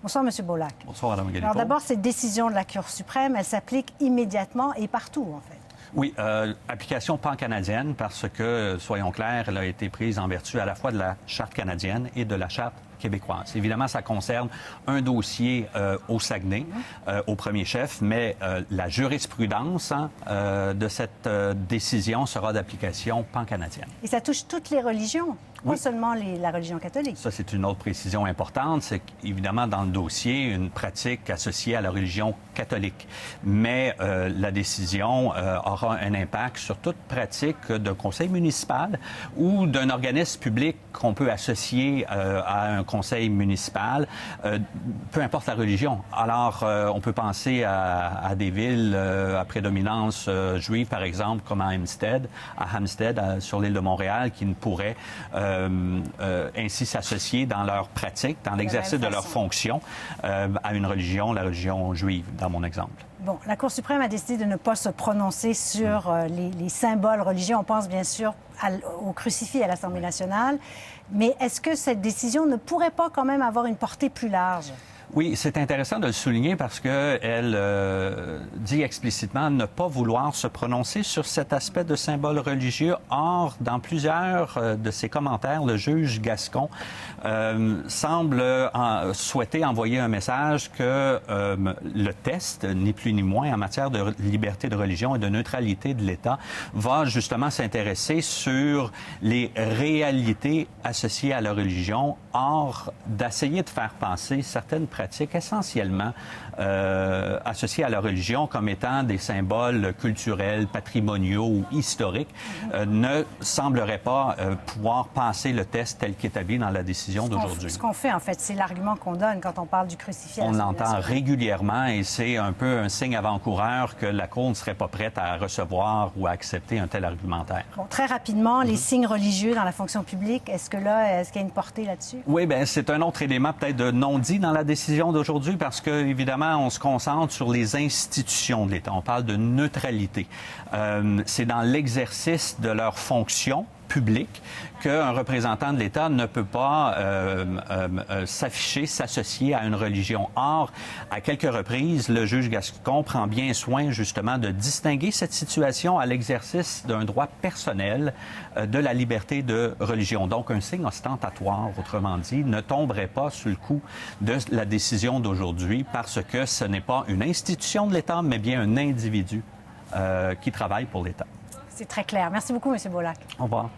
Bonsoir, M. Beaulac. Bonsoir, Mme Galipo. Alors d'abord, cette décision de la Cour suprême, elle s'applique immédiatement et partout, en fait. Oui, application pan-canadienne parce que, soyons clairs, elle a été prise en vertu à la fois de la Charte canadienne et de la Charte québécoise. Évidemment, ça concerne un dossier au Saguenay, au premier chef, mais la jurisprudence de cette décision sera d'application pan-canadienne. Et ça touche toutes les religions, pas seulement la religion catholique. Ça, c'est une autre précision importante. C'est qu'évidemment, dans le dossier, une pratique associée à la religion catholique. Mais la décision aura un impact sur toute pratique d'un conseil municipal ou d'un organisme public qu'on peut associer à un conseil municipal, peu importe la religion. Alors, on peut penser à des villes à prédominance juive, par exemple, comme à Hampstead, sur l'île de Montréal, qui ne pourraient ainsi s'associer dans leur pratique, dans l'exercice de leur fonction, à une religion, la religion juive, dans mon exemple. Bon, la Cour suprême a décidé de ne pas se prononcer sur les symboles religieux. On pense bien sûr au crucifix à l'Assemblée nationale. Mais est-ce que cette décision ne pourrait pas quand même avoir une portée plus large? Oui, c'est intéressant de le souligner parce qu'elle dit explicitement ne pas vouloir se prononcer sur cet aspect de symbole religieux. Or, dans plusieurs de ses commentaires, le juge Gascon semble souhaiter envoyer un message que le test, ni plus ni moins, en matière de liberté de religion et de neutralité de l'État, va justement s'intéresser sur les réalités associées à la religion. Or, d'essayer de faire passer certaines pratiques essentiellement associées à la religion comme étant des symboles culturels, patrimoniaux ou historiques, ne semblerait pas pouvoir passer le test tel qu'établi dans la décision d'aujourd'hui. Ce qu'on fait, en fait, c'est l'argument qu'on donne quand on parle du crucifix. On l'entend régulièrement et c'est un peu un signe avant-coureur que la Cour ne serait pas prête à recevoir ou à accepter un tel argumentaire. Bon, très rapidement, les signes religieux dans la fonction publique, est-ce qu'il y a une portée là-dessus? Oui, bien, c'est un autre élément peut-être de non-dit dans la décision d'aujourd'hui parce que, évidemment, on se concentre sur les institutions de l'État. On parle de neutralité. C'est dans l'exercice de leurs fonctions publiques qu'un représentant de l'État ne peut pas s'afficher, s'associer à une religion. Or, à quelques reprises, le juge Gascon prend bien soin, justement, de distinguer cette situation à l'exercice d'un droit personnel de la liberté de religion. Donc, un signe ostentatoire, autrement dit, ne tomberait pas sous le coup de la décision d'aujourd'hui parce que ce n'est pas une institution de l'État, mais bien un individu qui travaille pour l'État. C'est très clair. Merci beaucoup, M. Beaulac. Au revoir.